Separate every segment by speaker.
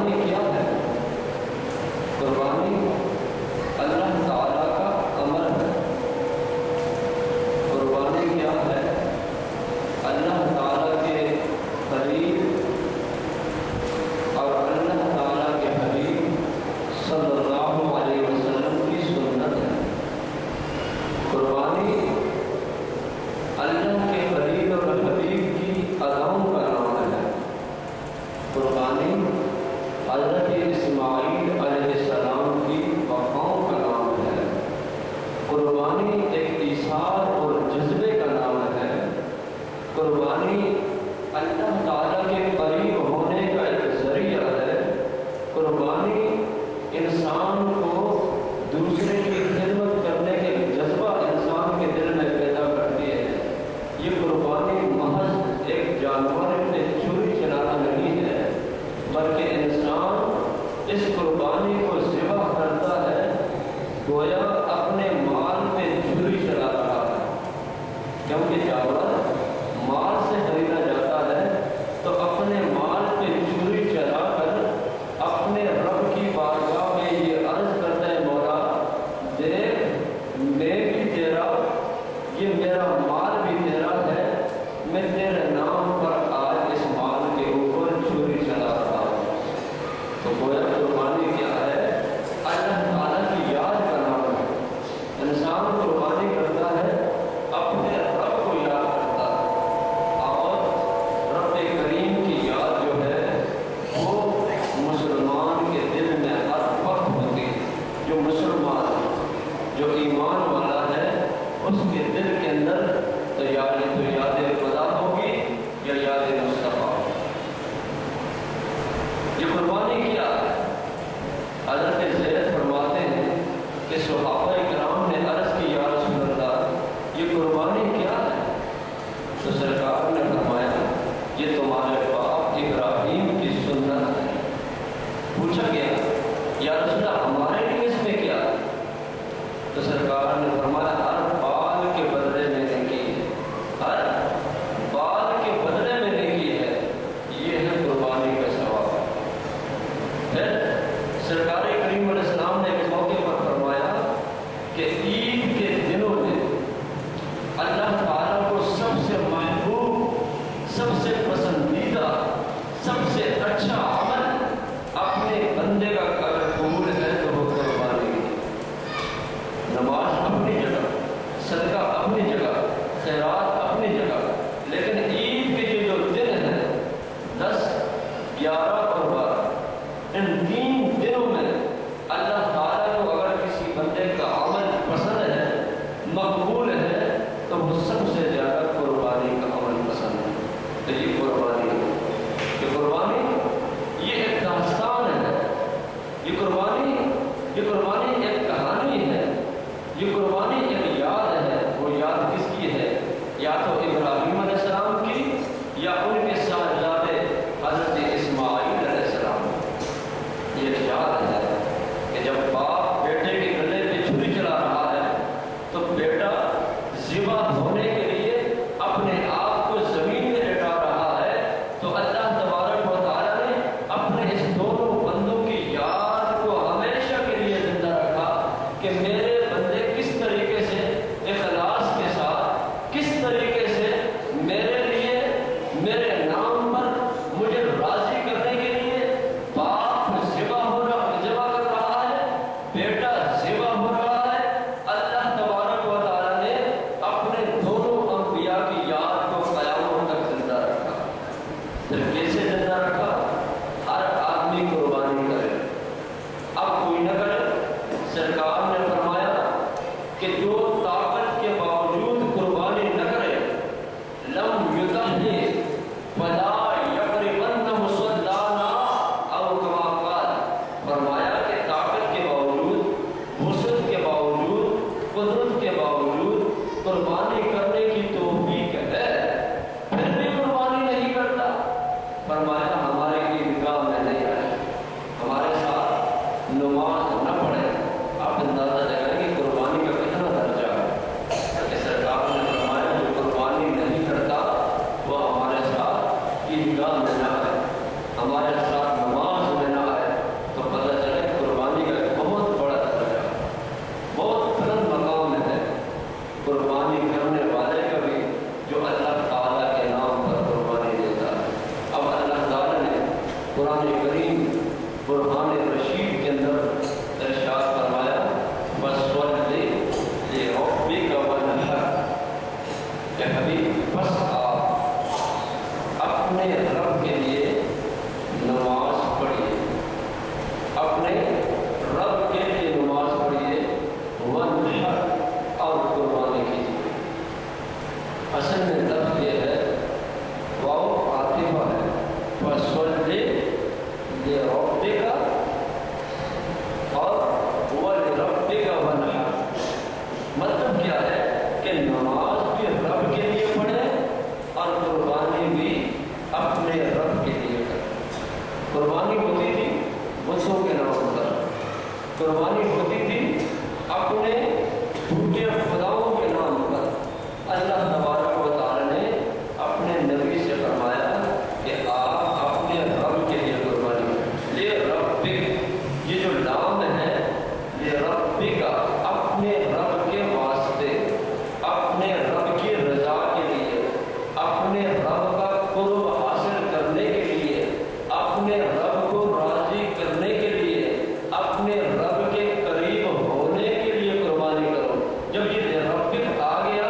Speaker 1: قربانی کیا ہے؟ قربانی اللہ تعالیٰ کا امر ہے۔ قربانی کیا ہے؟ اللہ تعالیٰ کے قریب اور اللہ تعالیٰ کے حبیب صلی اللہ علیہ وسلم کی سنت ہے۔ قربانی اللہ کے قریب اور حبیب کی اداؤں کا نام ہے۔ قربانی حضرت اسماعیل علیہ السلام کی وفاؤں کا نام ہے۔ قربانی ایک ایثار اور جذبے کا نام ہے۔ قربانی اللہ تعالیٰ کے قریب ہونے کا ایک ذریعہ ہے۔ قربانی انسان کو دوسرے کی خدمت کرنے کے جذبہ انسان کے دل میں پیدا کرتی ہے۔ یہ قربانی محض ایک جانور پہ چھری چلانا نہیں ہے، بلکہ انسان اس قربانی کو ذبح کرتا ہے گویا اپنے مال پہ چھری چلا رہا ہے، کیونکہ جانور مال سے خریدا جاتا ہے تو اپنے مال پہ چھری چلا کر اپنے رب کی بارگاہ میں یہ عرض کرتا ہے، مولا دیکھ میں بھی تیرا، یہ میرا مال بھی تیرا ہے، میں تیرے نام پر آج اس مال کے اوپر چھری چلا رہا ہوں۔ تو گویا قربانی کیا ہے؟ اللہ تعالیٰ کی یاد کا نام ہے۔ انسان قربانی کرتا ہے اپنے رب کو یاد کرتا ہے، اور رب کریم کی یاد جو ہے وہ مسلمان کے دل میں ہر وقت ہوتی ہے۔ جو مسلمان، جو ایمان والا ہے، اس کے دل کے اندر تو یاد خدا ہوگی یا یاد مصطفیٰ۔ یہ قربانی کیا ہے؟ حضرت زید فرماتے ہیں کہ صحابہ کرام نے عرض کی، یا رسول اللہ یہ قربانی کیا ہے؟ تو سرکار نے فرمایا یہ تمہارے باپ ابراہیم کی سنت ہے۔ پوچھا گیا یا رسول اللہ ہمارے لیے اس میں کیا ہے؟ تو سرکار نے فرمایا ہر بال کے بدلے میں نے کی ہے، ہر بال کے بدلے میں نے کی ہے، یہ ہے قربانی کا ثواب۔ پھر سرکار کریم علیہ السلام نے ایک موقع پر فرمایا کہ عید کے دنوں میں اللہ تعالیٰ کو سب سے محبوب، سب سے پسندیدہ، سب سے اچھا عمل اپنے بندے کا اگر قبول ہے تو وہ قربانی ہے۔ نماز اپنی جگہ، صدقہ اپنی جگہ، خیرات اپنی جگہ، لیکن عید کے یہ جو دن ہیں 10، 11 اور 12، ان 3 دنوں میں اللہ تعالیٰ کو اگر کسی بندے کا عمل پسند ہے، مقبول ہے، تو وہ سب سے زیادہ قربانی کا عمل پسند ہے۔ تو یہ قربانی ہے کہ قربانی یہ ایک داستان ہے، یہ قربانی ایک کہانی ہے، یہ قربانی ایک یاد ہے۔ وہ یاد کس کی ہے؟ یا تو ابراہیم علیہ السلام کی، یا ان کے صاحبزادے حضرت اسماعیل قرآن کریم برہان رشید کے اندر ارشاد فرمایا فَصَلِّ لِرَبِّكَ وَانْحَرْ، کہ حبیب بس آپ اپنے رب کے لیے نماز پڑھیے، اپنے رب کے لیے نماز پڑھیے، وَانْحَرْ، اور قربانی کیجیے۔ اصل میں لفظ یہ ہے واو عاطفہ ہے، فَصَلِّ لِرَبِّكَ اور وَلِرَبِّكَ وَانْحَرْ، مطلب کیا ہے کہ نماز بھی رب کے لیے پڑھیں اور قربانی بھی اپنے رب کے لیے کریں۔ قربانی ہوتی تھی بتوں کے نام پر، قربانی ہوتی تھی اپنے جھوٹے خداؤں کے نام پر۔ اللہ تبارک و تعالی نے اپنے نبی سے فرمایا کہ آپ اپنے رب کے لیے قربانی کریں۔ لِرَبِّكَ، یہ جو نام ہے لِرَبِّكَ، اپنے رب کے واسطے، اپنے رب کی رضا کے لیے، اپنے رب کا قرب حاصل کرنے کے لیے، اپنے رب کو راضی کرنے کے لیے، اپنے رب کے قریب ہونے کے لیے قربانی کرو۔ جب یہ لِرَبِّكَ آ گیا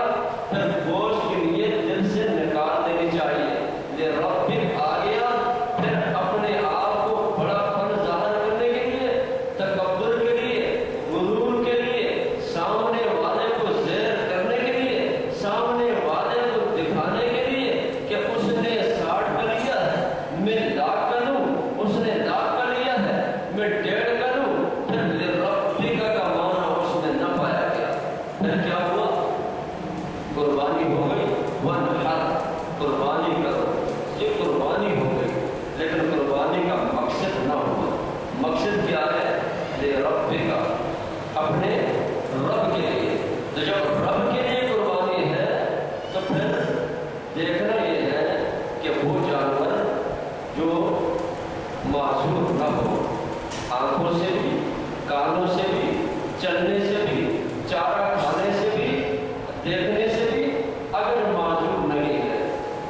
Speaker 1: پھر گوشت کی نیت دل سے نکال دینی چاہیے۔ لِرَبِّكَ آ گیا پھر اپنے آپ کو بڑا فن ظاہر کرنے کے لیے، تکبر کے لیے، غرور کے لیے، سامنے والے کو زیر کرنے کے لیے، سامنے والے کو دکھانے کے لیے کہ اس نے 60 کا لیا ہے میں لاکھ کا لوں، اس نے لاکھ کا لیا ہے میں 1.5 کا لوں، پھر لِرَبِّكَ کا معنی اس میں نہ پایا گیا۔ پھر کیا ہوا؟ قربانی ہو گئی، وَانْحَرْ، قربانی کرو، یہ قربانی ہو گئی، لیکن قربانی کا مقصد نہ ہوا۔ مقصد کیا ہے؟ لِرَبِّكَ، اپنے رب کے لیے۔ تو جب رب کے لیے قربانی ہے تو پھر دیکھنا یہ ہے کہ وہ جانور جو معذور نہ ہو، آنکھوں سے بھی، کانوں سے بھی، چلنے سے بھی، چارہ کھانے سے بھی، دیکھنے سے بھی اگر معذور نہیں ہے،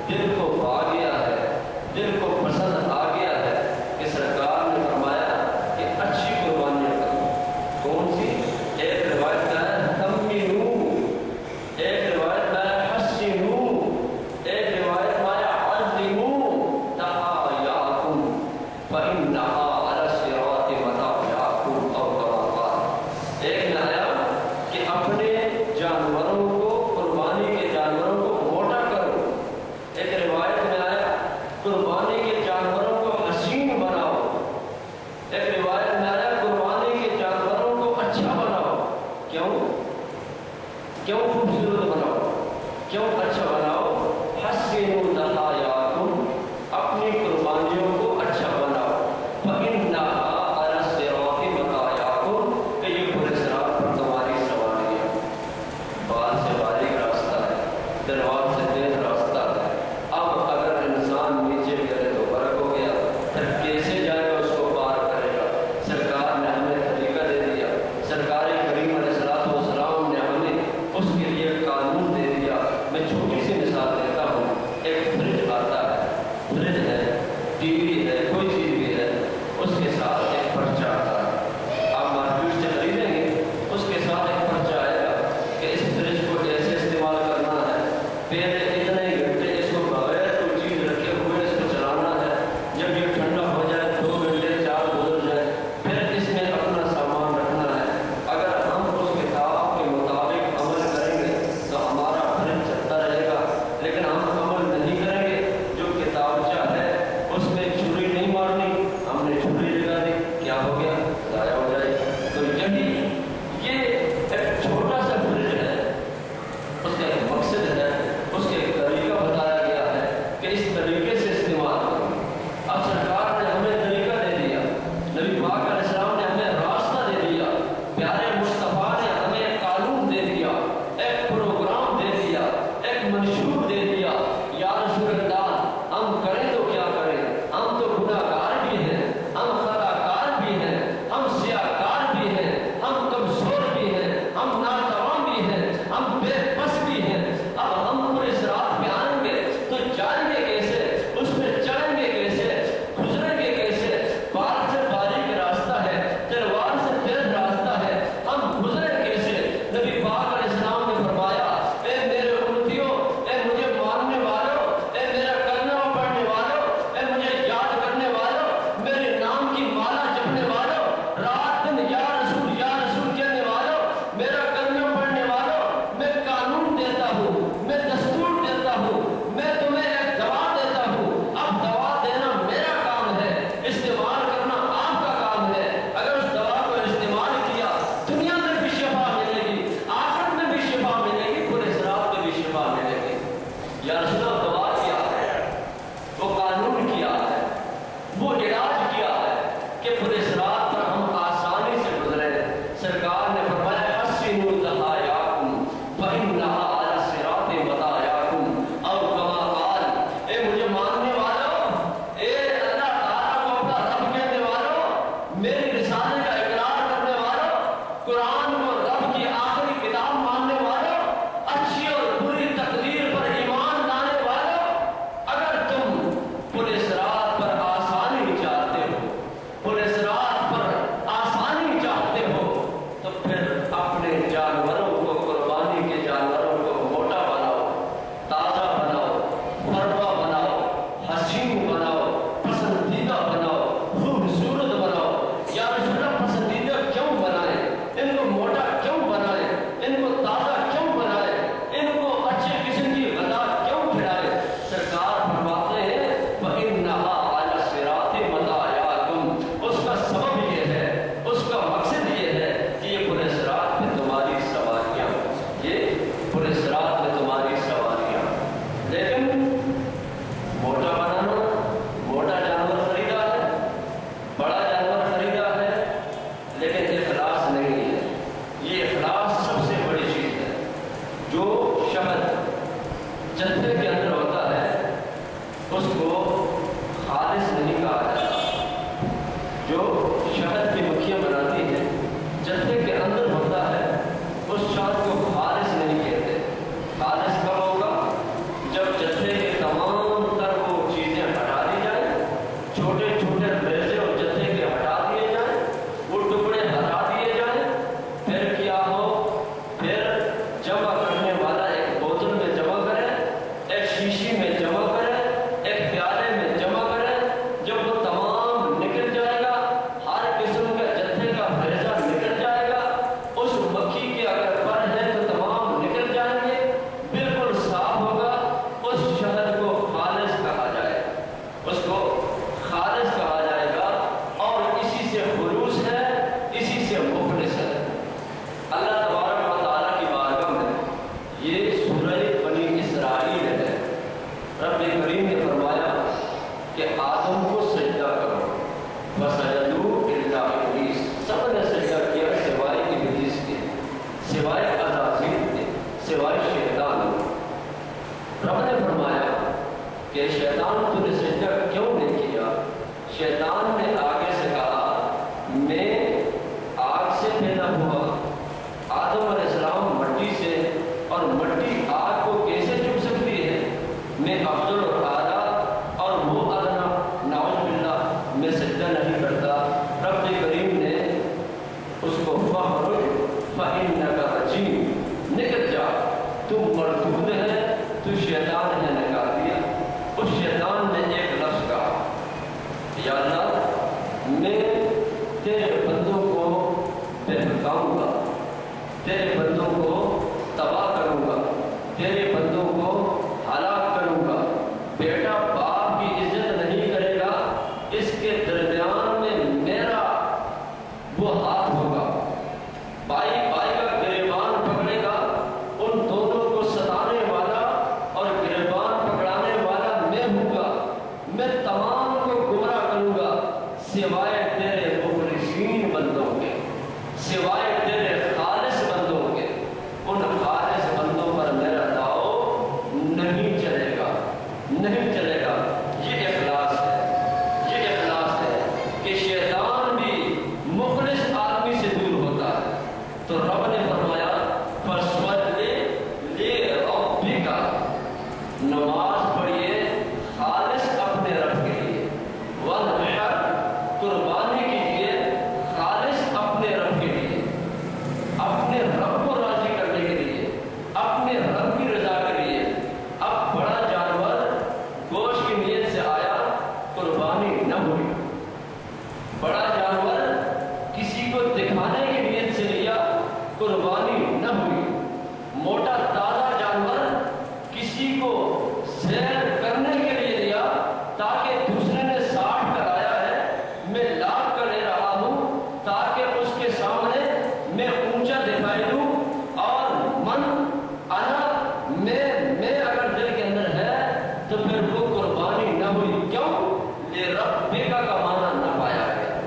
Speaker 1: دل کو پا گیا ہے، دل کو پسند آ گیا ہے کہ سرکار نے فرمایا کہ اچھی قربانیاں کرو۔ کون سی؟ ایک روایت میں ہے تمنو، ایک روایت میں ہے حسنو، ایک روایت میں ہے عظمو تحایاکم فإنہا علی الصراط متاعکم او کما قال۔ ایک نے آیا کہ اپنے جانوروں کو، قربانی کے جانوروں کو موٹا کرو۔ ایک روایت میں آیا قربانی کے جانوروں کو حسین بناؤ۔ ایک روایت میں آیا قربانی کے جانوروں کو اچھا بناؤ۔ کیوں خوبصورت بناؤ؟ کیوں اچھا بناؤ؟ حسنوا ضحایاکم، اپنی قربانیوں کو اچھا بناؤ۔ چھوٹے چھوٹے بیزے اور جتھے کے ہٹا دیے جائیں، وہ ٹکڑے ہٹا دیے جائیں، پھر کیا ہو، پھر جمع کرنے والا ایک بوتل میں جمع کرے، ایک شیشی میں جمع کرے، ایک پیالے میں جمع کرے، جب وہ تمام نکل جائے گا، ہر قسم کے جتھے کا بیزہ نکل جائے گا، اس مکھی کے اگر پر ہے تو تمام نکل جائیں گے، بالکل صاف ہوگا، اس شہد کو خالص کہا جائے گا، اس کو خالص کہا جائے گا، اور اسی سے خلوص ہے، اسی سے مخلص ہے۔ اللہ تبارک و تعالیٰ کی بارگاہ میں یہ سورہ بنی اسرائیل ہے۔ رب کریم نے فرمایا کہ آدم کو سجدہ کرو، فسجدوا الا ابلیس، سب نے سجدہ کیا سوائے ابلیس کے، سوائے عزازیل کے، سوائے شیطان کے۔ رب نے فرمایا کہ شیطان تو نے سجدہ کیوں نہیں کیا؟ شیطان نے آگے سے کہا میں آگ سے پیدا ہوا، آدم علیہ السلام مٹی سے، اور مٹی آگ کو کیسے چھو سکتی ہے؟ میں افضل اور اعلیٰ اور وہ ادنا، نعوذ باللہ، میں سجدہ نہیں کرتا۔ رب کریم نے اس کو فَاخْرُجْ فَإِنَّكَ رَجِيمٌ، نکل جا، تو مردود ہے، تو شیطان نے نکال دیا۔ اس شیطان نے ایک لفظ کہا، یا اللہ میں تیرے بندوں کو بہکاؤں گا، تیرے بندوں کو تباہ کروں گا، تیرے بندوں کو ہلاک کروں گا۔ بیٹا باپ کی عزت نہیں کرے گا، اس کے درمیان میں میرا وہ ہاتھ ہوگا، بھائی بھائی کا گریبان پکڑے گا، ان دونوں کو ستانے والا اور گریبان پکڑانے والا میں ہوں گا، میں تمام کو گمراہ کروں گا سوائے تیرے مخلصین بندوں کے، سوائے تیرے خالص بندوں کے۔ ان خالص بندوں پر میرا داؤ نہیں چلے گا، نہیں چلے گا۔ یہ اخلاص ہے، یہ اخلاص ہے کہ شیطان بھی مخلص آدمی سے دور ہوتا ہے۔ تو رب نے فرمایا فَاسْجُدْ لِرَبِّكَ، نماز پڑھیے خالص اپنے رب کے لیے، وَانْحَرْ، قربانی کیجیے خالص اپنے رب کے لیے، اپنے رب کو راضی کرنے کے لیے، اپنے رب کی رضا کے لیے۔ اب بڑا جانور گوشت کی نیت سے آیا، قربانی نہ ہوئی، بڑا جانور کسی کو دکھانے کی نیت سے لیا، قربانی نہ ہوئی، موٹا تازہ جانور کسی کو سیر کرنے کے لیے لیا تاکہ دوسرے نے 60 کرایا ہے، میں لاکھ کا لے رہا ہوں تاکہ اس کے سامنے میں اونچا دکھائی دوں، اور من انا، میں اگر دل کے اندر ہے تو پھر وہ قربانی نہ ہوئی۔ کیوں؟ لِرَبِّكَ کا معنی نہ پایا گیا،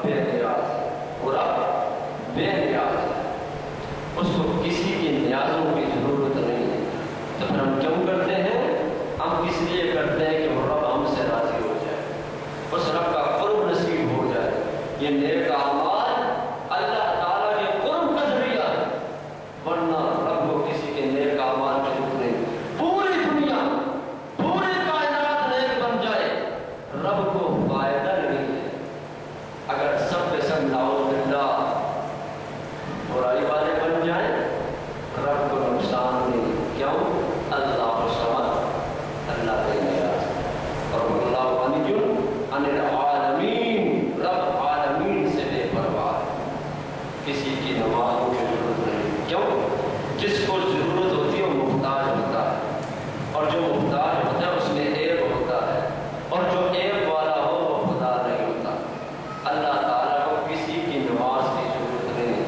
Speaker 1: بے نیاز ہے، وہ رب بے نیاز ہے، اس کو کسی کی نیازوں کی ضرورت نہیں ہے۔ تو پھر ہم کیوں کرتے ہیں؟ ہم اس لیے کرتے ہیں کہ وہ رب ہم سے راضی ہو جائے، اس رب کا قرب نصیب ہو جائے۔ یہ نیک اعمال اللہ تعالیٰ کے قرب کا ذریعہ ہے، ورنہ رب کو کسی کے نیک اعمال کی ضرورت نہیں۔ پوری دنیا پوری کائنات نیک بن جائے، رب کو فائدہ نہیں ہے۔ اگر سب کے سب نعوذ باللہ برائی والے بن جائیں، رب کو نقصان نہیں۔ کیوں؟ اللہ الصمد، اللہ بے نیاز، اور اللہ غنی عن العالمین، رب عالمین سے بے پرواہ ہے، کسی کی نمازوں کی ضرورت نہیں۔ کیوں؟ جس کو ضرورت ہوتی ہے وہ محتاج ہوتا ہے، اور جو محتاج ہوتا ہے اس میں عیب ہوتا ہے، اور جو عیب والا ہو وہ خدا نہیں ہوتا۔ اللہ تعالیٰ کو کسی کی نماز کی ضرورت نہیں،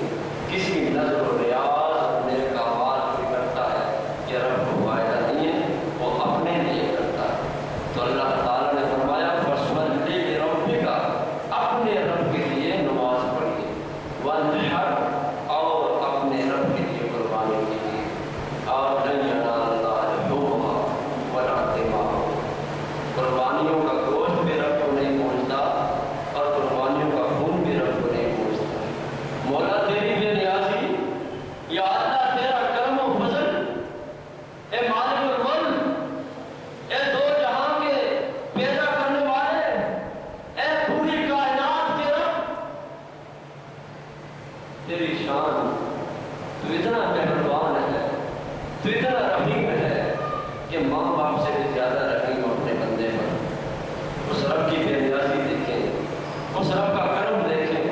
Speaker 1: کسی نظر و ریاض اپنے اعمال کو کرتا ہے، یہ رب کو فائدہ نہیں ہے، وہ اپنے لیے کرتا ہے۔ تو اللہ تعالیٰ نے فرمایا فَصَلِّ لِرَبِّكَ، اپنے رب کے لیے نماز پڑھیے، وَانْحَرْ، اور اپنے رب کے لیے قربانی کیجیے، اور لَن يَنَالَ اللَّهَ لُحُومُهَا وَلَا دِمَاؤُهَا، قربانیوں کا گوشت بھی رب کو نہیں پہنچتا، اور قربانیوں کا خون بھی رب کو نہیں پہنچتا۔ مولا تیری بے نیازی، یا اللہ تیرا کرم و فضل، اے مالک الملک، اے دو جہاں کے پیدا کرنے والے، اے پوری کائنات کے رب، تیری شان، تو اتنا مہربان ہے، تو اتنا رحیم ہے کہ ماں باپ سے بھی زیادہ رحیم اپنے بندے پر۔ اس رب کی بے نیازی دیکھیں، اس رب کا کرم دیکھیں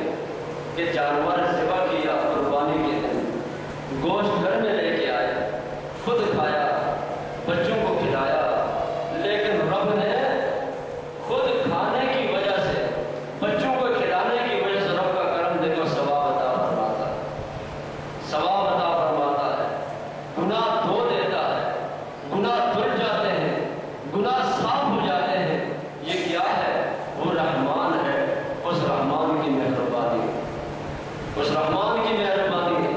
Speaker 1: کہ جانور ذبح کیا قربانی کے دن، گوشت گھر میں لے کے آئے، خود کھایا، بچوں کو کھلایا، لیکن رب نے خود کھانے کی وجہ سے، بچوں کو کھلانے کی وجہ سے رب کا کرم دیکھو، ثواب عطا فرماتا ہے، ثواب عطا فرماتا ہے، گناہ دھو دیتا ہے، گناہ دھل جاتے ہیں، گناہ صاف ہو جاتے ہیں۔ یہ کیا ہے؟ وہ رحمان ہے، اس رحمان کی مہربانی، اس رحمان کی مہربانی ہے۔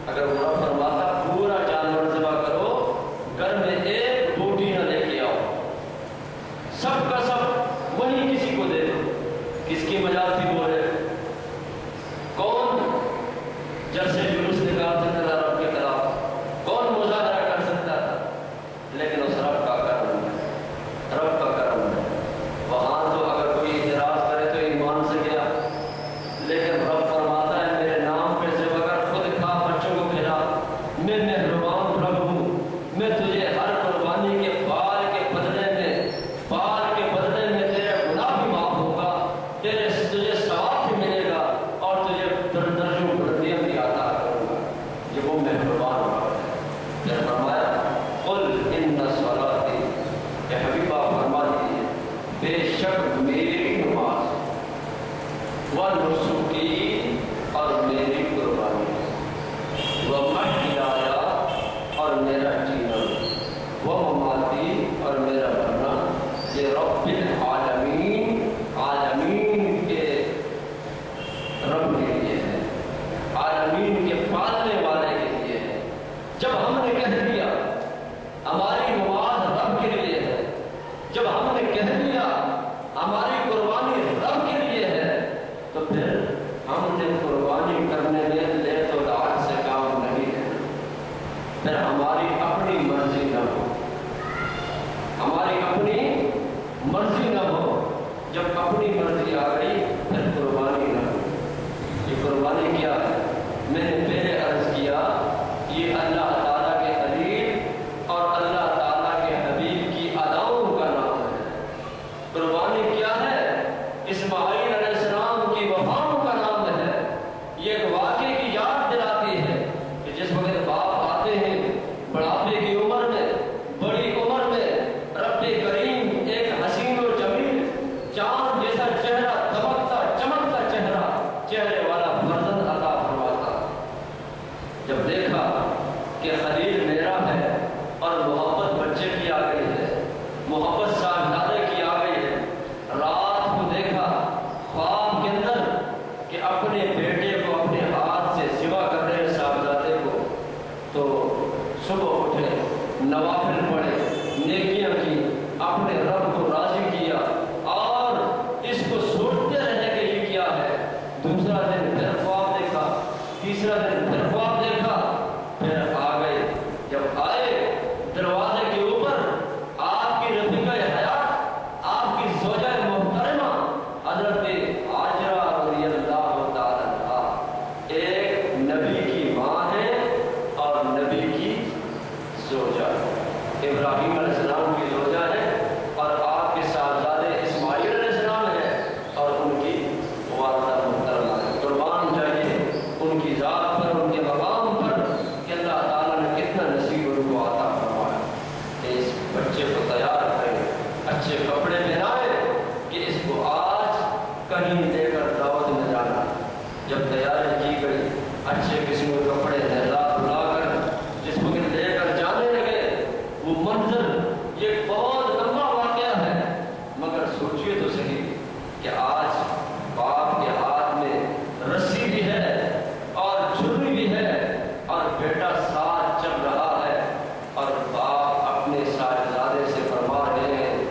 Speaker 1: اگر وہ رب فرماتا پورا جانور ذبح کرو، گھر میں ایک بوٹی نہ لے کے آؤ، سب کا سب وہی کسی کو دے دو، کس کی مجال تھی بولے؟ کون جلسے جلوس نکال سکتا تھا رب کے خلاف؟ کون مظاہرہ کر سکتا تھا؟ لیکن اس رب کا کرم ہے، رب کا کرم ہے۔ وہاں تو اگر کوئی اعتراض کرے تو ایمان سے گیا، لیکن رب فرماتا ہے میرے نام پہ ذبح کر، خود کھا، بچوں کو کھلا، میں مہربان رب ہوں، میں تجھے ہر قربانی کے بال کے بدلے میں تیرے گناہ بھی معاف ہوگا، تجھے ثواب بھی ملے گا، اور تجھے درجوں بلندیاں بھی عطا کروں گا۔ یہ وہ مہربان رب ہے۔ پھر فرمایا قل ان صلاتی، اے حبیبہ فرما دیجیے بے شک میری نماز، ونسکی، اور میری قربانی، ومحیایا، اور میرا جینا، ومماتی، اور میرا مرنا، یہ رب العالمین، عالمین کے رب کے لیے ہے، عالمین کے پالنے والے کے لیے ہے۔ جب ہم نے کہہ دیا ہماری نماز رب کے لیے ہے، جب ہم نے کہہ دیا ہماری قربانی رب کے لیے ہے، تو پھر ہم نے قربانی کرنے میں لے تو لاج سے کام نہیں ہے، پھر ہماری اپنی مرضی نہ ہو، ہماری اپنی مرضی نہ ہو۔ جب اپنی مرضی آ گئی پھر قربانی نہ ہو۔ یہ قربانی کیا ہے؟ میں نے پہلے عرض کیا، یہ اللہ تعالیٰ کے خلیل اور اللہ تعالیٰ کے حبیب کی اداؤں کا نام ہے۔ قربانی کیا ہے؟ اسماعیل علیہ السلام کی وفاؤں کا نام ہے، کہ اپنے بیٹے کو اپنے ہاتھ سے ذبح کر رہے ہیں صاحبزادے کو، تو صبح اٹھے، نوافل پڑھے، نیکیاں کی، اپنے رب کو راضی کیا، اور اس کو سوچتے رہے کہ یہ کیا ہے۔ دوسرا دن پھر خواب دیکھا، تیسرا دن پھر خواب دیکھا، پھر آ گئے۔ جب آئے دروازے کے اوپر آپ کی رفیقہ حیات، آپ کی زوجہ محترمہ حضرت ہاجرہ رضی اللہ تعالیٰ عنہا، ایک نبی کی ماں ہے اور نبی کی زوجہ ہے، ابراہیم علیہ السلام کی زوجہ ہے، اور آپ کے صاحبزادے اسماعیل علیہ السلام ہے، اور ان کی والدہ محترمہ ہے۔ قربان جائیے ان کی ذات پر، ان کے مقام پر، کہ اللہ تعالیٰ نے کتنا نصیب ان کو عطا فرمایا کہ اس بچے کو تیار کریں، اچھے کپڑے پہنائے کہ اس کو آج کہیں لے کر دعوت میں جانا۔ جب تیاری کی گئی، اچھے قسم کے کپڑے نہلا دھلا کر جس کو لے کر جانے لگے، وہ منظر یہ بہت لمبا واقعہ ہے، مگر سوچیے تو صحیح کہ آج باپ کے ہاتھ میں رسی بھی ہے اور چھری بھی ہے، اور بیٹا ساتھ چل رہا ہے، اور باپ اپنے صاحبزادے سے فرما رہے ہیں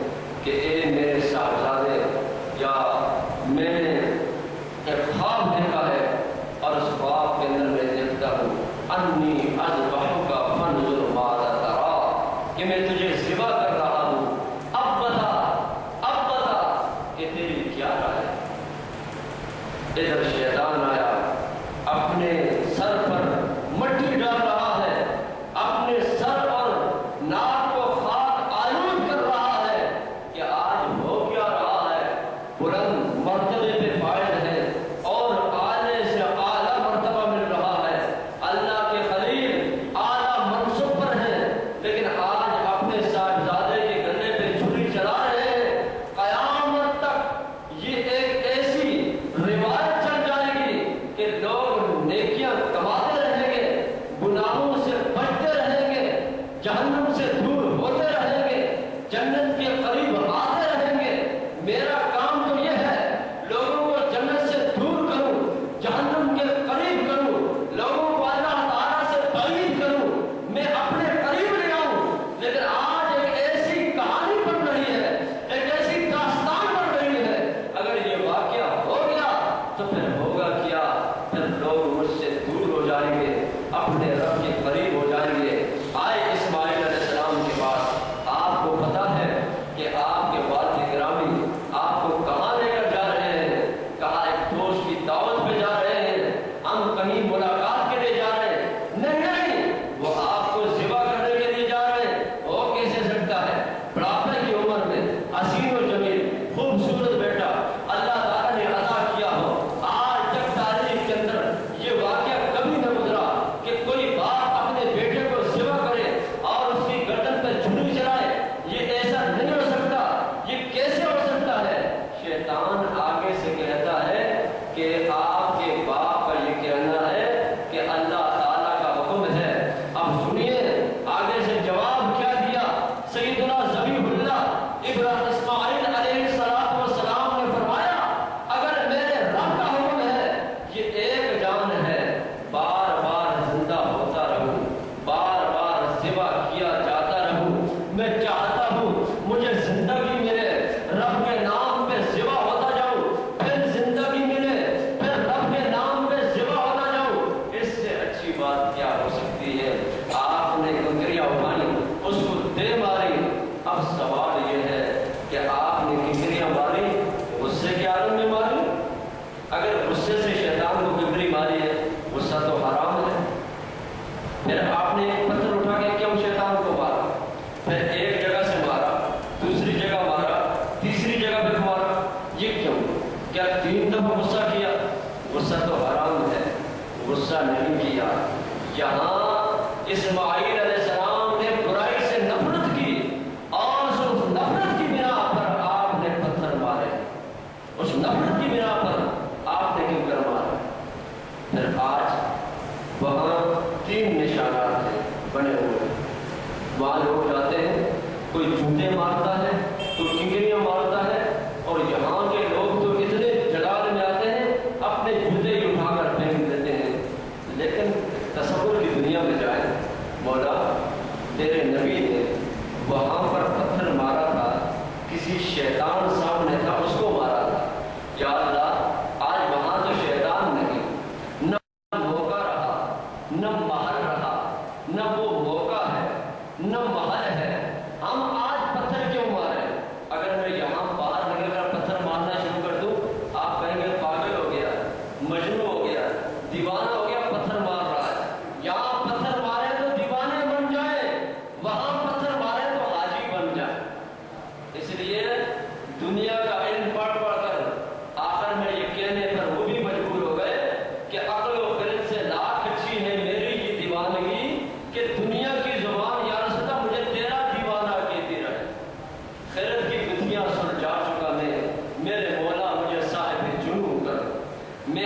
Speaker 1: کہ اے میرے صاحبزادے، یا میں نے ایک خواب دیکھا ہے، اور اس خواب کے اندر میں دیکھتا ہوں انی اذبحک فانظر ماذا تری، کہ میں تجھے ذبح کر رہا ہوں، اب بتا کہ تیری کیا رائے ہے۔ ادھر شیطان آیا، اپنے سر پر مٹی ڈال رہا ہے، اپنے سر اور ناک کو خاک آلود کر رہا ہے کہ آج ہو کیا رہا ہے، بلند مرتبے پہ فائز ہے اور اعلی سے اعلیٰ مرتبہ مل رہا ہے، اللہ کے خلیل اعلیٰ منصب پر ہیں، لیکن آج اپنے صاحبزادے کے گلے پہ چھری چلا رہے ہیں۔ قیامت تک یہ ایک ایسی روایت چل جائے گی کہ لوگ نیکیاں کماتے رہیں گے، گناہوں سے بچتے رہیں گے، جہنم سے دور ہوتے رہیں گے، جنت کے قریب آتے رہیں گے۔ میرا کام تو یہ ہے لوگوں کو جنت سے دور کروں، جہنم کے قریب کروں، لوگوں کو اللہ تعالیٰ سے بعید کروں، میں اپنے قریب لے آؤں۔ لیکن آج ایک ایسی کہانی بن رہی ہے، ایک ایسی داستان بن رہی ہے، اگر یہ واقعہ ہو گیا تو پھر ہوگا کیا؟ پھر لوگ مجھ سے دور ہو جائیں گے، اپنے رب کے قریب ہو جائیں گے۔ آئے اسماعیل علیہ السلام کے پاس، آپ کو پتا ہے کہ آپ کے والد گرامی آپ کو کہاں لے کر جا رہے ہیں؟ کہا ایک دوست کی دعوت پہ جا رہے ہیں، ہم کہیں ملاقات کے لیے جا رہے ہیں۔ نہیں، وہ آپ کو ذبح کرنے کے لیے جا رہے ہیں۔ وہ کیسے سکتا ہے؟ بڑھاپے کی عمر میں حسین و جمیل خوبصورت بیٹا اللہ تعالیٰ نے عطا کیا ہو، آج تک تاریخ کے اندر یہ واقعہ کبھی نہ گزرا کہ کوئی باپ اپنے بیٹے کو ذبح کرے اور اس کی گردن پہ چھری چلائے۔ یہ ایسا نہیں ہو سکتا، یہ کیسے ہو سکتا ہے؟ شیطان آگے سے کہتا ہے کہ آپ کے باپ کا یہ کہنا ہے کہ اللہ تعالیٰ کا حکم ہے۔ اب سنیے آگے سے جواب کیا دیا سیدنا ذبیح اللہ ابراہیم اسماعیل علیہ السلام نے فرمایا، اگر میرے رب کا حکم ہے، یہ ایک جان ہے، بار بار زندہ ہوتا رہوں، بار بار ذبح کیا جاتا رہوں۔ میں چاہتا ہوں مجھے زندگی ملے، رب کے نام پہ ذبح ہوتا جاؤں، پھر زندگی ملے، پھر رب کے نام پہ ذبح ہوتا جاؤں۔ اس سے اچھی بات کیا ہو سکتی ہے؟ آپ نے کنکریاں اٹھائی، اس کو دے ماری۔ اب سوال یہ ہے کہ آپ نے کنکریاں ماری غصے کے عالم میں ماری؟ اگر غصے سے شیطان کو کنکری ماری ہے، غصہ تو حرام ہے۔ پھر آپ نے ایک پتھر اٹھا کے کیوں شیطان کو مارا؟ پھر ایک جگہ سے مارا، دوسری جگہ مارا، تیسری جگہ پہ مارا، یہ کیوں؟ کیا 3 دفعہ غصہ کیا؟ غصہ تو حرام ہے، غصہ نہیں کیا۔ یہاں اسماعیل علیہ السلام نے برائی سے نفرت کی، اور اس نفرت کی بنا پر آپ نے پتھر مارے، اس نفرت کی بنا پر آپ نے کیوں کر مارا؟ پھر آج وہاں 3 نشانات ہیں بنے ہوئے، وہاں لوگ جاتے ہیں، کوئی جوتے مارتا ہے، کوئی کنکریاں مارتا ہے، اور یہاں کے لوگ تو اتنے جلال میں آتے ہیں اپنے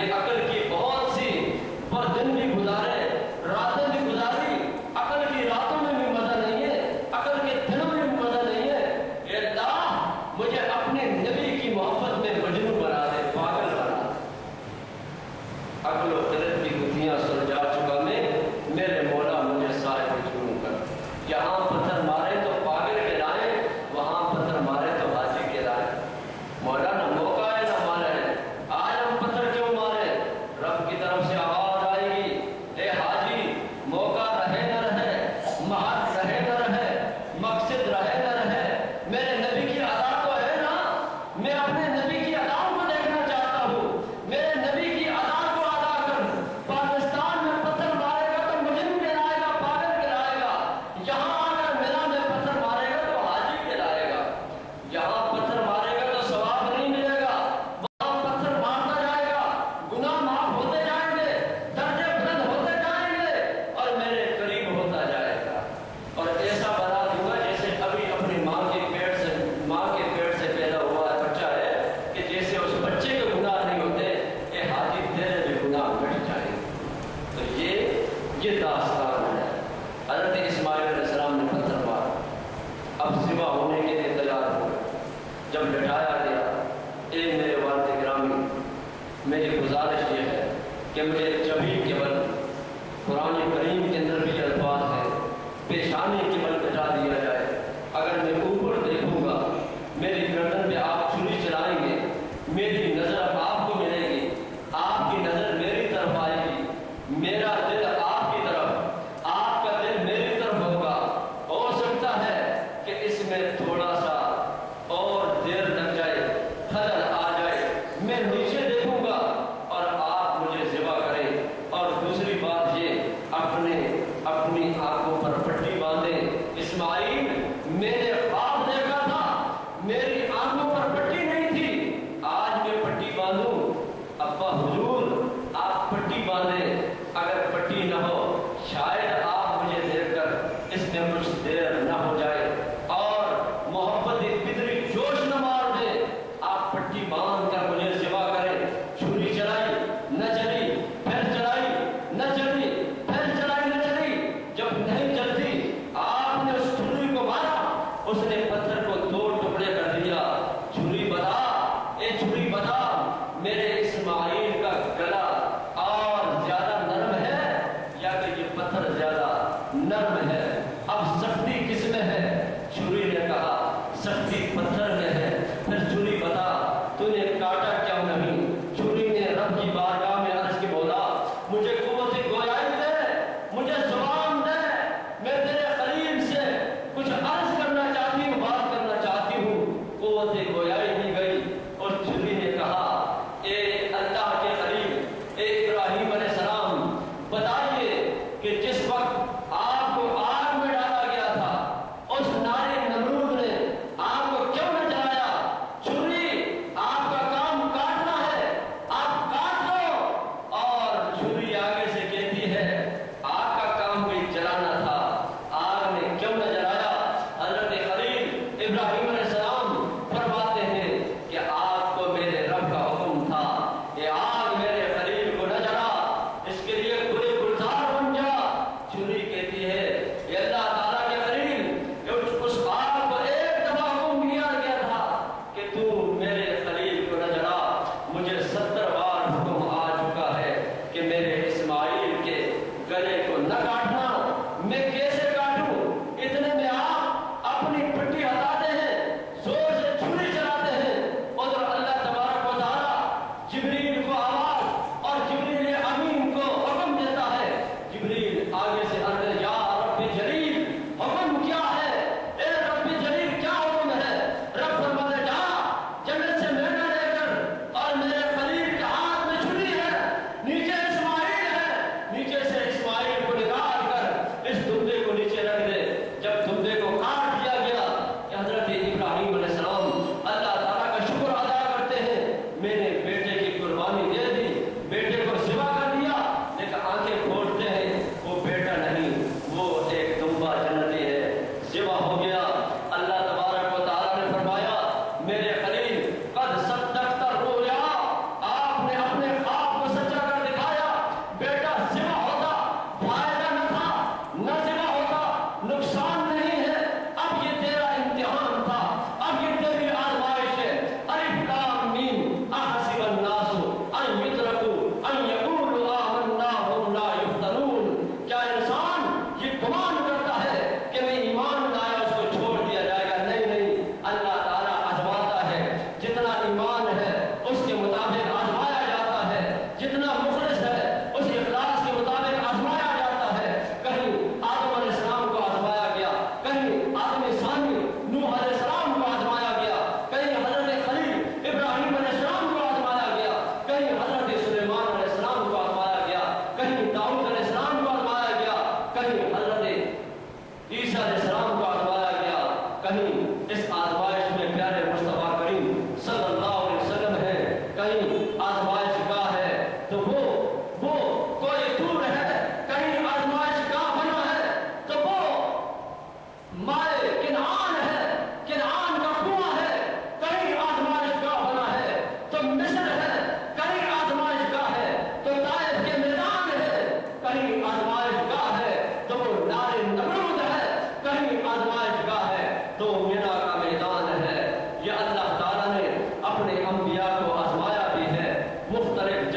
Speaker 1: یہ عقل کی بہت سی پر دن بھی گزارے راتیں بھی گزاری، عقل کی راتوں میں بھی مزہ نہیں ہے، عقل کے دنوں میں بھی مزہ نہیں ہے۔ اے اللہ مجھے اپنے نبی کی محبت میں مجنون بنا دے، پاگل بنا دے۔ عقل و قدرت کی گتھیاں سلجھا چکا میں، میرے مولا مجھے صاحب جنون کر۔ یہاں پتھر مارے تو پاگل کہلائیں، وہاں پتھر مارے تو حاجی کہلائیں۔ مولا نہ موقع ہے نہ مال ہے، آج ہم پتھر کیوں مارے؟ رب کی طرف سے آواز آئے گی، اے حاجی موقع رہے نہ رہے، محل رہے نہ رہے، مقصد رہے نہ رہے، میرے نبی کی ادا تو ہے نا، میں اپنے نبی کی ادا کو دیکھنا چاہتا ہوں، میرے نبی کی ادا کو ادا کر۔ پاکستان میں پتھر مارے گا تو مجنون کہلائے گا، پاگل کہلائے گا، یہاں آ کر میرا میں پتھر مارے گا تو حاجی کہلائے گا۔ یہاں پتھر مارے گا تو ثواب نہیں ملے گا، وہاں پتھر مارتا جائے گا، گناہ معاف ہوتے جائیں گے، درجے بلند ہوتے جائیں گے اور میرے قریب ہوتا جائے گا، اور ایسا بنا دوں گا جیسے ابھی اپنی ماں کے پیٹ سے پیدا ہوا ہے بچہ ہے، کہ جیسے اس بچے کے گناہ نہیں ہوتے، اے حاجی تیرے بھی گناہ مٹ جائیں گے۔ تو یہ داستان ہے۔ حضرت اسماعیل علیہ السلام نے پتھر مارا، اب ذبح ہونے کے لیے تیار ہو گئے۔ جب لٹایا گیا، اے میرے والد گرامی، میری گزارش یہ ہے کہ مجھے جبین کے بل، قرآن کریم کے اندر بھی الفاظ ہے، پیشانی کے بل بٹھا دیا جائے۔ اگر میں اوپر دیکھوں گا، میری گردن پہ آپ چھری چلائیں گے، میری نظر آپ کو ملے گی، آپ کی نظر میری طرف آئے گی، میرا دل آپ کی طرف، آپ کا دل میری طرف ہوگا۔ ہو سکتا ہے کہ اس میں تھوڑا سا اور دیر لگ جائے، خلل آ جائے، میں نیچے دیکھوں گا اور آپ مجھے ذبح کریں۔ اور دوسری بات یہ، اپنی آنکھوں پر پٹی باندھیں۔ اسماعیل میں نے خواب دیکھا تھا، میری آنکھوں پر پٹی نہیں تھی، آج میں پٹی باندھوں۔ ابا حضور آپ پٹی باندھیں، اگر پٹی نہ ہو شاید آپ مجھے دیکھ کر اس میں کچھ دیر نہ ہو جائے اور محبت فطری جوش نہ مار دے، آپ پٹی باندھ کر مجھے ذبح کریں۔ چھری چلائی نہ چلی، پھر چلائی نہ چلی، پھر چلائی نہ چلی، جب نہیں چلتی آپ نے اس چھری کو مارا، اس نے پتھر کو 2 ٹکڑے کر دیا۔ چھری بتا، اے چھری بتا، میرے اسماعیل کا گلا اور زیادہ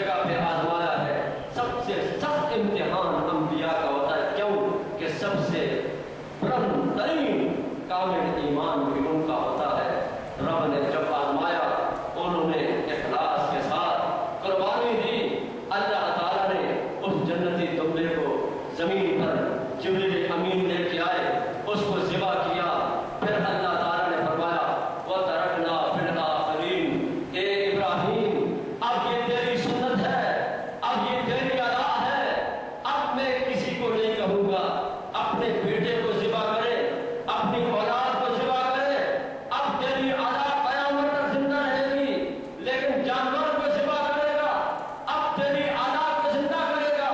Speaker 1: جگہ پہ آزمایا ہے۔ سب سے سخت امتحان انبیاء کا ہوتا ہے، کیوں کہ سب سے بلند ترین کامل ایمان بھی ان کا ہوتا ہے۔ رب نے جب آزمایا، انہوں نے اخلاص کے ساتھ قربانی دی، اللہ تعالیٰ نے اس جنتی دمبے کو زمین پر جبریل امین لے کے آئے، اس کو ذبح کیا، پھر اللہ تعالیٰ نے فرمایا وَتَرَكْنَا فِي الْآخِرِينَ، اے ابراہیم اب یہ تیری سنت ہے، اب یہ تیری ادا ہے، اب میں کسی کو نہیں کہوں گا اپنے بیٹے کو ذبح کرے، اپنی اولاد کو ذبح کرے، اب تیری ادا قیامت تک زندہ رہے گی، لیکن جانور کو ذبح کرے گا، اب تیری ادا کو زندہ کرے گا،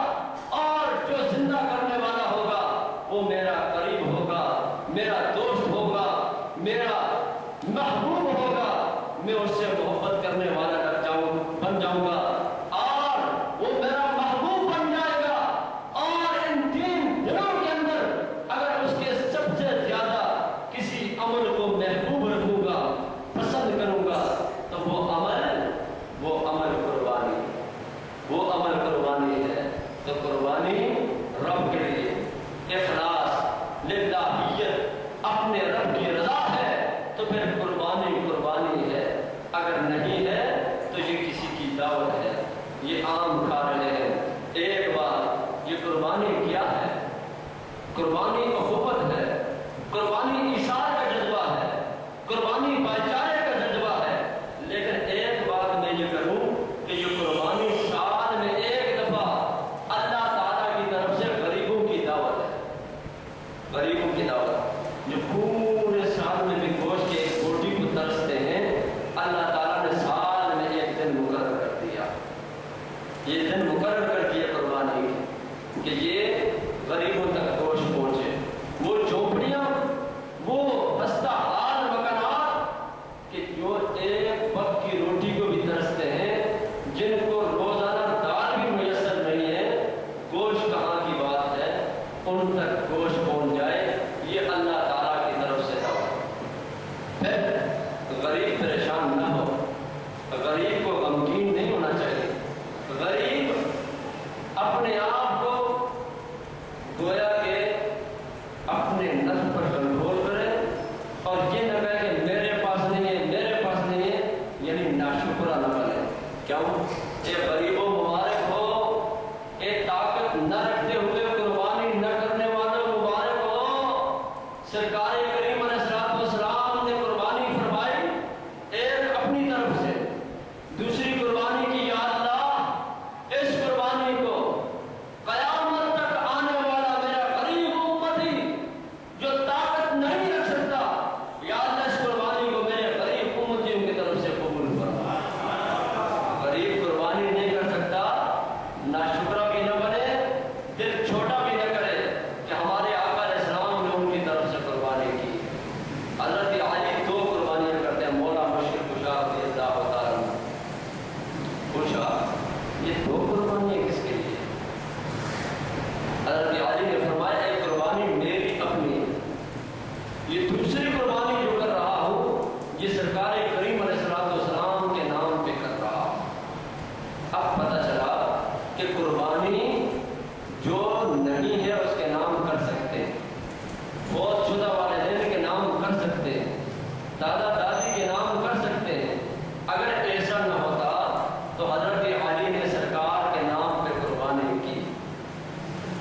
Speaker 1: اور جو زندہ کرنے والا ہوگا وہ میرا قریب ہوگا، میرا دوست ہوگا، میرا محبوب ہوگا، میں اس سے محبت کرنے والا بن جاؤں گا، اور وہ میرا محبوب بن جائے گا، اور ان 3 دنوں کے اندر اگر اس کے سب سے زیادہ کسی عمل کو محبوب رکھوں گا، پسند کروں گا، تو وہ عمل قربانی ہے۔ تو قربانی رب کے لیے، اخلاص، للہیت، اپنے رب کی رضا ہے، تو پھر قربانی ہے۔ اگر نہیں ہے تو یہ کسی کی دعوت ہے، یہ عام کھا رہے ہیں۔ ایک بات، یہ قربانی کیا ہے؟ قربانی اخوت ہے، قربانی ایثار کا جذبہ ہے، قربانی بھائی چارے کا جذبہ ہے۔ لیکن ایک بات میں یہ کروں کہ یہ قربانی سال میں ایک دفعہ اللہ تعالیٰ کی طرف سے غریبوں کی دعوت ہے، غریبوں کی دعوت، جو پورے سال میں بھی گوشت کے ایک روٹی کو ترستے ہیں، اللہ تعالیٰ نے سال میں ایک دن مقرر کر دیا، یہ دن مقرر کر دیا قربانی کہ یہ غریبوں تک گوشت پہنچے۔ وہ جھونپڑیاں، وہ بستہ حال مکانات کہ جو ایک وقت کی روٹی کو بھی ترستے ہیں، جن کو روزانہ دال بھی میسر نہیں ہے، گوشت کہاں کی بات ہے، ان تک گوشت پہنچ جائے، یہ اللہ تعالیٰ کی طرف سے دعوت۔ پھر غریب پریشان نہ ہو، غریب کو غمگین نہیں ہونا چاہیے، غریب اپنے آپ کو گویا کہ اپنے نفس پر کنٹرول کرے، اور یہ نہ کہے کہ میرے پاس نہیں ہے، میرے پاس نہیں ہے، یعنی ناشکرہ نہ بنے۔ کیوں؟ اے غریبوں مبارک ہو، اے طاقت نہ رکھتے ہوئے قربانی نہ کرنے والوں مبارک ہو۔ سرکار کریم علیہ السلام نے قربانی فرمائی، ایک اپنی طرف سے، دوسری قربانی کی یا اللہ اس قربانی کو قیامت تک آنے والا میرا غریب امتی جو طاقت نہیں رکھ سکتا، یا اللہ اس قربانی کو میرے غریب امتیوں کی طرف سے قبول فرما۔ غریب قربانی نہیں کر سکتا، ناشکرہ بھی نہ بنے، دل چھوٹا بھی نہ کرے کہ ہمارے آقا علیہ السلام نے ان کی طرف سے قربانی کی۔ حضرت علی 2 قربانیاں کرتے ہیں، مولا مشکل کشا رضی اللہ تعالیٰ عنہ پوچھا یہ 2 قربانیاں کس کے لیے؟ حضرت علی نے فرمایا ایک قربانی میری اپنی ہے، یہ دوسری قربانی جو کر رہا ہوں یہ سرکار کریم علیہ السلام کے نام پہ کر رہا ہوں۔ اب پتہ چلا کہ قربانی جو نہیں ہے اس کے نام کر سکتے ہیں، فوت شدہ والدین کے نام کر سکتے ہیں، دادا دادی کے نام کر سکتے ہیں۔ اگر ایسا نہ ہوتا تو حضرت علی نے سرکار کے نام پہ قربانی کی،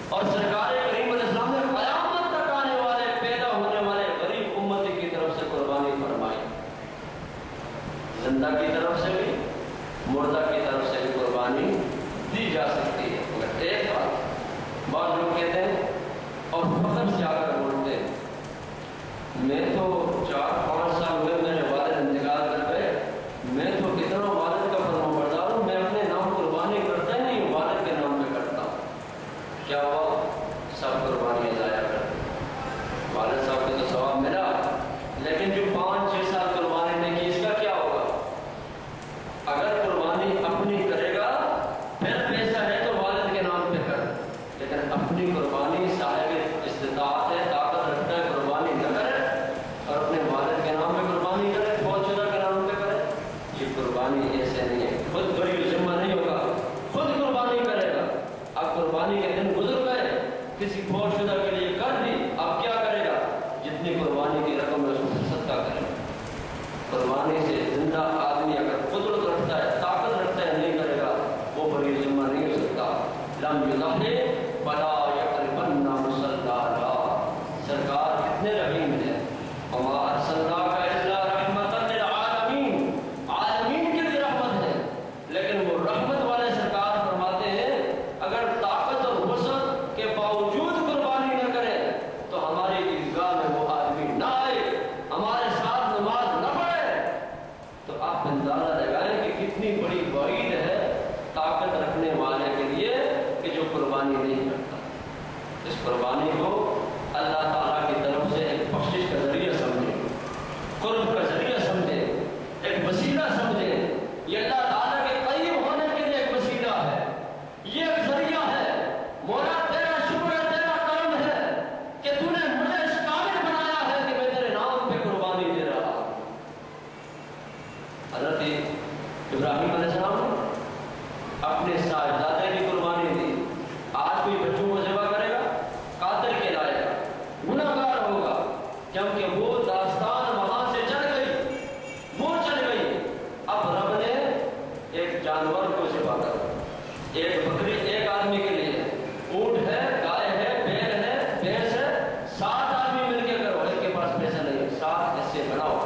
Speaker 1: اور سرکار کریم علیہ السلام نے قیامت تک آنے والے پیدا ہونے والے غریب امتی کی طرف سے قربانی فرمائی۔ زندہ کی طرف سے بھی، مردہ کی طرف سے بھی قربانی دی جا سکتی ہے۔ مگر ایک بات، بعض لوگ کہتے ہیں اور فخر سے آ کر بولتے ہیں میں تو 4-5 سال ہوئے میرے والد انتقال کر گئے، میں تو کتنا والد کا فرمانبردار ہوں، میں اپنے نام قربانی کرتا ہی نہیں، والد کے نام پہ کرتا ہوں۔ کیا ہوا؟ سب قربانیاں ضائع کر دی، والد صاحب کو تو ثواب ملا، لیکن جو 5-6 سال قربانی نہیں کی اس کا کیا ہوگا؟ اگر قربانی اپنی کرے گا پھر پیسہ ہے تو والد کے نام پہ کر، لیکن اپنی قربانی صاحب استطاعت ہے، طاقت رکھتا ہے، قربانی نہ کرے اور اپنے والد کے نام پہ قربانی کرے، فوت شدہ کے نام پہ کرے، یہ قربانی ایسے نہیں ہے، خود بڑی ذمہ نہیں ہوگا قربانی کے دن گزر گئے، کسی فوت شدہ کے لیے کر دی، اب کیا کرے گا؟ جتنی قربانی کی رقم ہے اس کو صدقہ کرے گا۔ قربانی سے زندہ آدمی اگر قدرت رکھتا ہے، طاقت رکھتا ہے، نہیں کرے گا، وہ بڑی ذمہ نہیں ہو سکتا۔ لم یضحی فلا یقربن مصلانا، سرکار کتنے رحیم ہے۔ وما ارسلناک الا رحمۃ للعالمین، عالمین کے لیے رحمت ہے، لیکن وہ رحمت والے سرکار فرماتے ہیں اگر طاقت اور وسعت کے باوجود قربانی نہ کرے تو ہماری عیدگاہ میں وہ آدمی نہ آئے، ہمارے ساتھ نماز نہ پڑھے۔ تو آپ اندازہ لگائیں کہ کتنی بڑی وعید ہے طاقت رکھنے والے کے لیے کہ جو قربانی نہیں کرتا۔ اس قربانی کو اللہ تعالیٰ کی طرف سے ایک بخشش کا ذریعہ سمجھے، قرب کا ذریعہ سمجھے، ایک وسیلہ سمجھے۔ یہ اللہ تعالیٰ کے قریب ہونے کے لیے ایک وسیلہ ہے، یہ ایک ذریعہ ہے۔ مولا تیرا شکر ہے، تیرا کرم ہے کہ تو نے مجھے اس قابل بنایا ہے کہ میں تیرے نام پہ قربانی دے رہا ہوں۔ حضرت ابراہیم علیہ السلام نے اپنے صاحبزادے کی قربانی دی۔ آج کوئی بچوں کو ذبح کرے گا، قاتل کہلائے گا، گناہ گار ہوگا، کیونکہ وہ داستان وہاں سے چل گئی، وہ چل گئی۔ اب رب نے ایک جانور کو ذبح کر، ایک بکری ایک آدمی کے لیے، اونٹ ہے، گائے ہے، بیل ہے، بھینس ہے، 7 آدمی مل کے کرو، ایک کے پاس پیسہ نہیں ہے، 7 حصے بناؤ،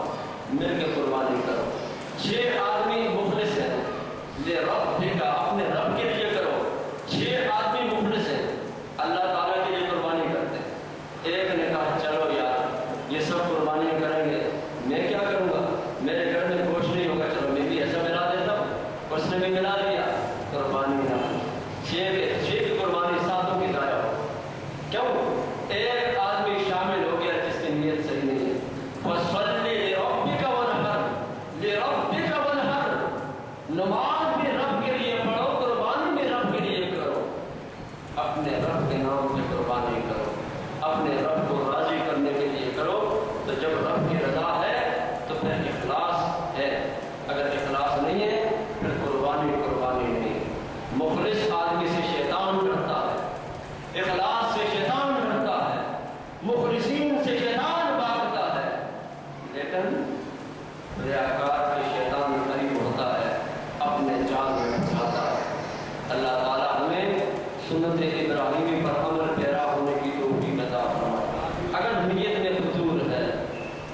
Speaker 1: مل کے قربانی کرو۔ 6 آدمی مخلص ہیں، لے رب کا، اپنے رب کے لیے کرو۔ 6 آدمی مخلص ہیں، اللہ تعالیٰ کے لیے قربانی کرتے ہیں۔ ایک نے کہا چلو یار یہ سب قربانی کریں گے، میں کیا کروں گا، میرے گھر میں گوشت نہیں ہوگا، چلو میں بھی ایسا ملا دیتا ہوں۔ اس نے بھی ملا دیا، قربانی نہ ہوئی۔ 6 کی قربانی 7 کی ضائع ہو۔ کیوں؟ ایک آدمی شامل ہو گیا جس کی نیت صحیح نہیں ہے۔ فَصَلِّ لِرَبِّكَ وَانْحَرْ، لِرَبِّكَ وَانْحَرْ، نماز بھی رب کے لیے پڑھو، قربانی بھی رب کے لیے کرو۔ اپنے رب کے نام پہ قربانی کرو، اپنے رب کو راضی کرنے کے لیے کرو۔ تو جب رب کی رضا ہے تو پھر اخلاص ہے، اگر اخلاص نہیں ہے پھر قربانی نہیں۔ مخلص آدمی سے شیطان ڈرتا ہے، اخلاص سے شیطان ڈرتا ہے، مخلصین سے شیطان بھاگتا ہے، لیکن ریاکار کے شیطان قریب ہوتا ہے، اپنے جان میں پھنساتا ہے۔ اللہ تعالیٰ ہمیں سنت ابراہیمی پر عمل پیرا ہونے کی توفیق عطا فرمائے۔ اگر نیت میں فضول ہے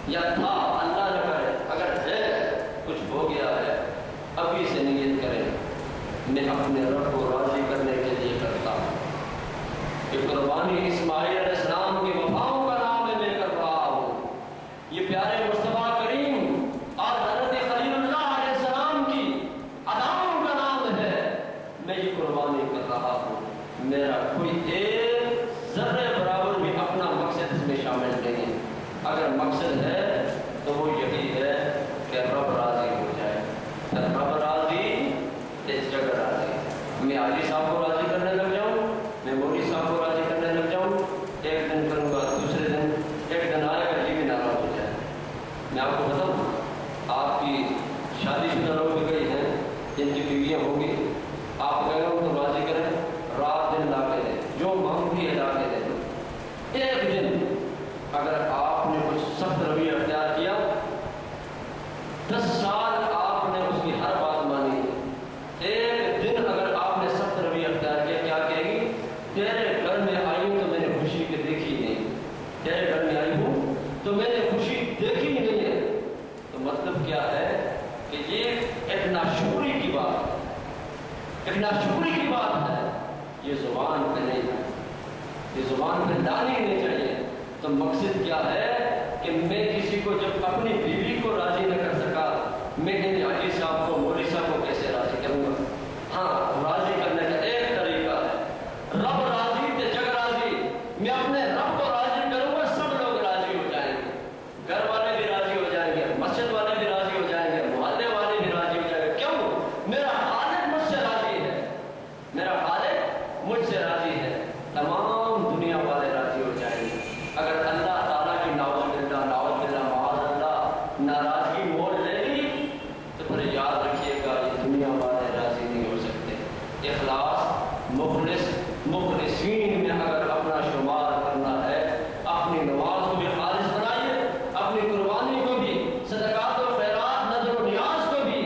Speaker 1: یا تھا، اللہ نہ کرے، اگر ہے کچھ ہو گیا ہے، ابھی سے نیت کریں میں اپنے رب کو راضی کرنے کے لیے کرتا ہوں۔ یہ قربانی اسماعیل علیہ السلام کی وفاؤں کا نام ہے، میں کر رہا ہوں۔ یہ پیارے مصطفیٰ کریم اور حضرت خلیل اللہ علیہ السلام کی اداؤں کا نام ہے، میں یہ قربانی کر رہا ہوں۔ میرا کوئی ایک ذرے برابر بھی اپنا مقصد اس میں شامل نہیں ہے۔ اگر مقصد ہے تو وہ یہی ہے کہ رب راضی ہو جائے۔ رب راضی اس جگہ راضی۔ میں علی صاحب کو راضی کرنے لگ جاؤں، میں مولوی صاحب کو راضی کرنے لگ جاؤں، ایک دن کروں گا، دوسرے دن ایک دن آئے گا یہ بھی ناراض ہو جائے۔ میں آپ کو بتاؤں، آپ کی شادی شدہ لوگ بھی گئی ہیں، جن کی بیویاں ہوں گی، آپ کہیں ان کو راضی کریں، رات دن لا کے دیں، جو مانگتی ہے لا کے دیں۔ ایک دن اگر آپ نے کچھ سخت رویہ اختیار کیا، 10 سال آپ نے اس کی ہر بات مانی۔ ایک دن اگر آپ نے سخت رویہ اختیار کیا، کیا کہے گی؟ تیرے گھر میں آئی ہوں تو میں نے خوشی کے دیکھی نہیں، تیرے گھر میں آئی ہوں تو میں نے خوشی دیکھی نہیں ہے۔ تو مطلب کیا ہے کہ یہ ایک ناشکری کی بات ہے، ایک ناشکری کی بات ہے۔ یہ زبان پہ نہیں ہے، یہ زبان پہ ڈالنی نہیں چاہیے۔ تو مقصد کیا ہے کہ میں کسی کو جب اپنی بیوی کو راضی نہ کر سکا، میں ان حاجی صاحب کو، مولوی صاحب کو کیسے راضی کروں گا؟ ہاں، راضی کرنے کا ایک طریقہ ہے، رب راضی تے جگ راضی۔ میں اپنے رب کو راضی کروں گا، سب لوگ راضی ہو جائیں گے، گھر والے بھی راضی ہو جائیں گے، مسجد والے بھی راضی ہو جائیں گے، محلے والے بھی راضی ہو جائیں گے۔ کیوں؟ میرا خالق مجھ سے راضی ہے، میرا خالق مجھ سے راضی ہے، تمام دنیا والے راضی ہو جائیں گے۔ اگر اللہ تعالیٰ کی نعوذ باللہ معاذ اللہ ناراضگی مول لے لی تو پھر یاد رکھیے گا یہ دنیا والے راضی نہیں ہو سکتے۔ اخلاص، مخلص مخلصین میں اگر اپنا شمار کرنا ہے، اپنی نماز کو بھی خالص بنائیے، اپنی قربانی کو بھی، صدقات و خیرات، نظر و نیاز کو بھی،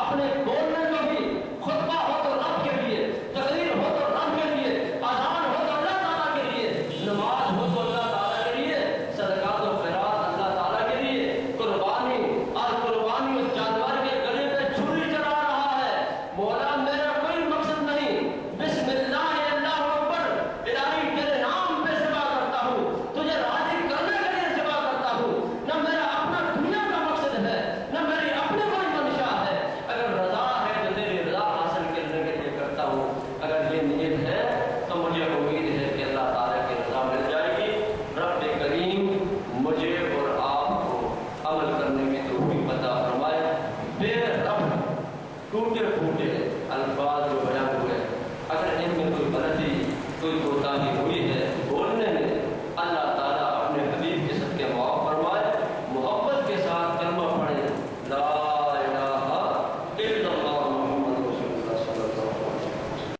Speaker 1: اپنے بولنے کو بھی، خطبہ ہو تو رب کے لیے، تقریر ہو تو رب کے لیے، اذان ہو تو اللہ تعالیٰ کے لیے، نماز ہو تو اللہ تعالیٰ کے لیے، صدقات و خیرات اللہ تعالیٰ کے لیے، قربانی اس جانور کے گلے پہ چھری چلا رہا ہے، مولا میرا کوئی مقصد نہیں، بسم اللہ اللہ اکبر، الہی تیرے نام پہ ذبح کرتا ہوں، تجھے راضی کرنے کے لیے ذبح کرتا ہوں، نہ میرا اپنا دنیا کا مقصد ہے، نہ میری اپنی کوئی منشا ہے، اگر رضا ہے تو تیری رضا حاصل کرنے کے لیے کرتا ہوں، اگر یہ نیت ہے تو مجھے امید ہے کہ اللہ تعالیٰ کی رضا مل جائے گی۔ رب کریم مجھے اور آپ کو عمل کرنے کی توفیق عطا فرمائے۔ بے رب ٹوٹے پھوٹے الفاظ جو بیان ہوئے، اگر ان میں کوئی غلطی، کوئی